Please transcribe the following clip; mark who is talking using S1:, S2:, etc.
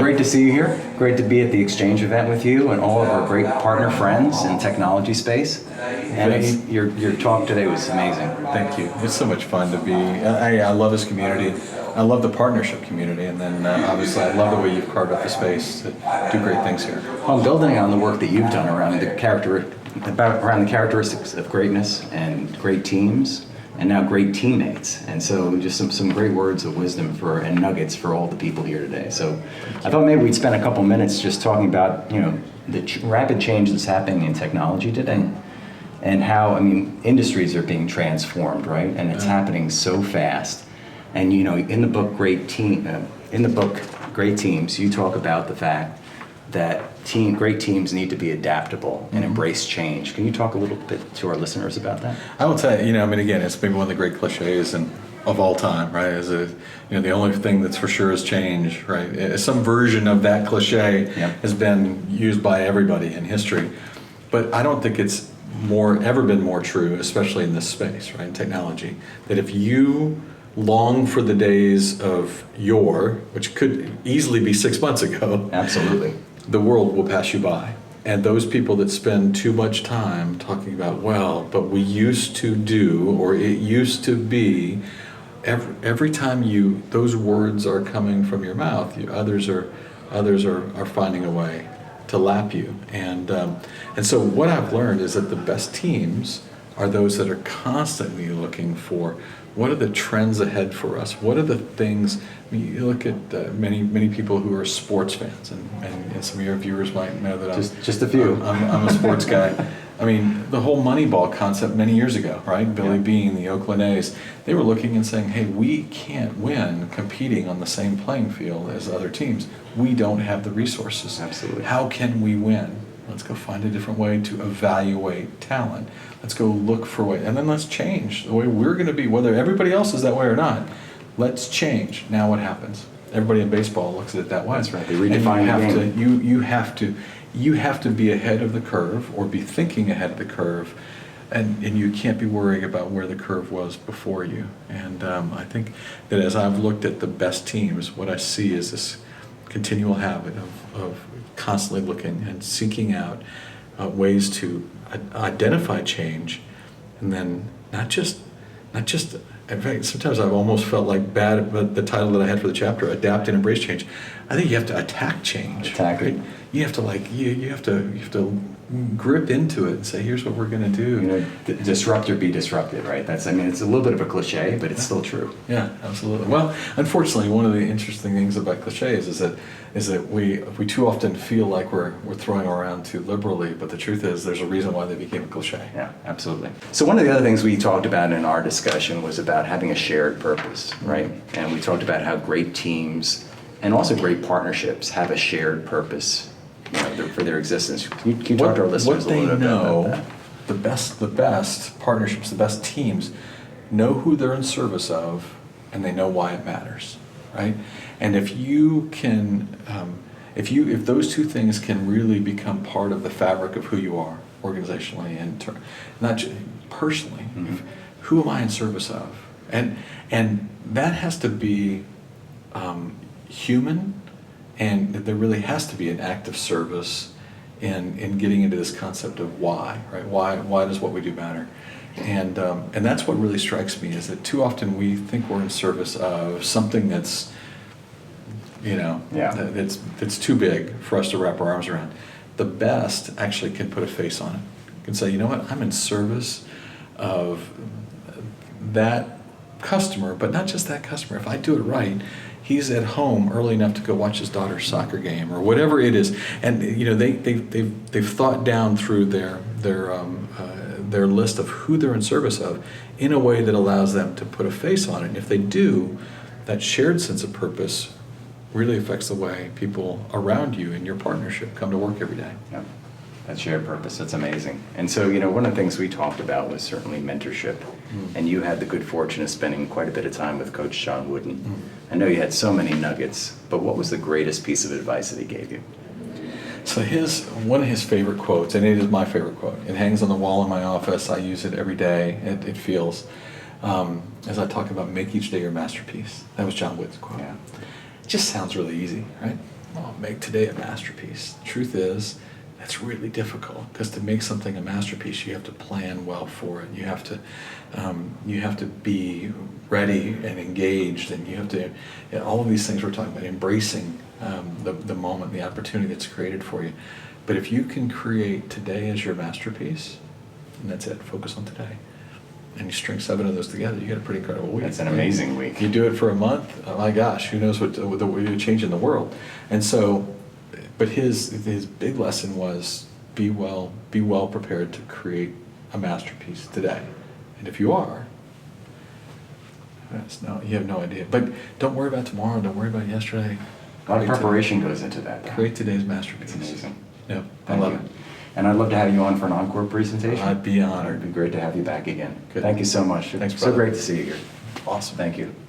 S1: great to see you here. Great to be at the Exchange event with you and all of our great partner friends in technology space. And your talk today was amazing.
S2: Thank you. It's so much fun to be. I love this community. I love the partnership community, and then obviously I love the way you've carved up the space to do great things here.
S1: Well, I'm building on the work that you've done around the characteristics of greatness and great teams, and now great teammates. And so just some great words of wisdom and nuggets for all the people here today. So I thought maybe we'd spend a couple minutes just talking about, the rapid change that's happening in technology today and how, industries are being transformed, right? And it's happening so fast. And, in the book, Great Teams, you talk about the fact that great teams need to be adaptable and embrace change. Can you talk a little bit to our listeners about that?
S2: I will tell you, again, it's maybe one of the great cliches of all time, right? The only thing that's for sure is change, right? Some version of that cliche has been used by everybody in history, but I don't think it's ever been more true, especially in this space, right? In technology, that if you long for the days of yore, which could easily be 6 months ago,
S1: absolutely,
S2: the world will pass you by. And those people that spend too much time talking about, but we used to do, or it used to be, every time those words are coming from your mouth, others are finding a way to lap you. And so what I've learned is that the best teams are those that are constantly looking for what are the trends ahead for us? What are the things? You look at many people who are sports fans, and some of your viewers might know that
S1: just a few.
S2: I'm a sports guy. The whole Moneyball concept many years ago, right? Billy Beane, the Oakland A's, they were looking and saying, hey, we can't win competing on the same playing field as other teams. We don't have the resources.
S1: Absolutely.
S2: How can we win? Let's go find a different way to evaluate talent. Let's go look for ways, and then let's change the way we're going to be, whether everybody else is that way or not. Let's change. Now what happens? Everybody in baseball looks at it that way.
S1: That's right. They redefine the game.
S2: You have to be ahead of the curve, or be thinking ahead of the curve, and you can't be worrying about where the curve was before you. And I think that as I've looked at the best teams, what I see is this continual habit of constantly looking and seeking out ways to identify change, and then not just. In fact, sometimes I've almost felt like bad about the title that I had for the chapter, "Adapt and Embrace Change." I think you have to attack change.
S1: Attack it.
S2: You have to you have to grip into it and say, "Here's what we're going to do."
S1: Disrupt or be disrupted, right? It's a little bit of a cliche, but it's still true.
S2: Yeah, absolutely. Well, unfortunately, one of the interesting things about cliches is that we too often feel like we're throwing around too liberally, but the truth is there's a reason why they became a cliche.
S1: Yeah, absolutely. So one of the other things we talked about in our discussion was about having a shared purpose, right? And we talked about how great teams and also great partnerships have a shared purpose, for their existence. Can you talk to our listeners a little bit about that?
S2: The best partnerships, the best teams know who they're in service of, and they know why it matters, right? And if you can, if those two things can really become part of the fabric of who you are organizationally and not just personally, who am I in service of? And that has to be human. And there really has to be an act of service in getting into this concept of why, right? Why does what we do matter? And that's what really strikes me, is that too often we think we're in service of something that's, that's too big for us to wrap our arms around. The best actually can put a face on it. Can say, you know what, I'm in service of that customer, but not just that customer. If I do it right, he's at home early enough to go watch his daughter's soccer game or whatever it is, and they've thought down through their list of who they're in service of in a way that allows them to put a face on it. And if they do, that shared sense of purpose really affects the way people around you in your partnership come to work every day.
S1: Yep. That shared purpose, that's amazing. And so, one of the things we talked about was certainly mentorship. And you had the good fortune of spending quite a bit of time with Coach John Wooden. I know you had so many nuggets, but what was the greatest piece of advice that he gave you?
S2: So one of his favorite quotes, and it is my favorite quote, it hangs on the wall in my office, I use it every day, it feels, as I talk about make each day your masterpiece. That was John Wooden's quote.
S1: Yeah.
S2: It just sounds really easy, right? oh, make today a masterpiece. The truth is, that's really difficult, because to make something a masterpiece, you have to plan well for it. You have to be ready and engaged, and you have to, all of these things we're talking about, embracing the moment, the opportunity that's created for you. But if you can create today as your masterpiece, and that's it, focus on today, and you string 7 of those together, you get a pretty incredible week.
S1: That's an amazing week.
S2: You do it for a month, oh my gosh, who knows what you're changing the world. And so, but his big lesson was be well prepared to create a masterpiece today. And if you are, you have no idea. But don't worry about tomorrow, don't worry about yesterday.
S1: A lot of preparation goes into that.
S2: Create today's masterpiece.
S1: It's amazing.
S2: Yep, I
S1: Thank
S2: love
S1: you.
S2: it.
S1: And I'd love to have you on for an encore presentation.
S2: I'd be honored.
S1: It'd be great to have you back again.
S2: Good.
S1: Thank you so much.
S2: Thanks,
S1: So
S2: brother.
S1: great to see you here.
S2: Awesome.
S1: Thank you.
S2: Thanks.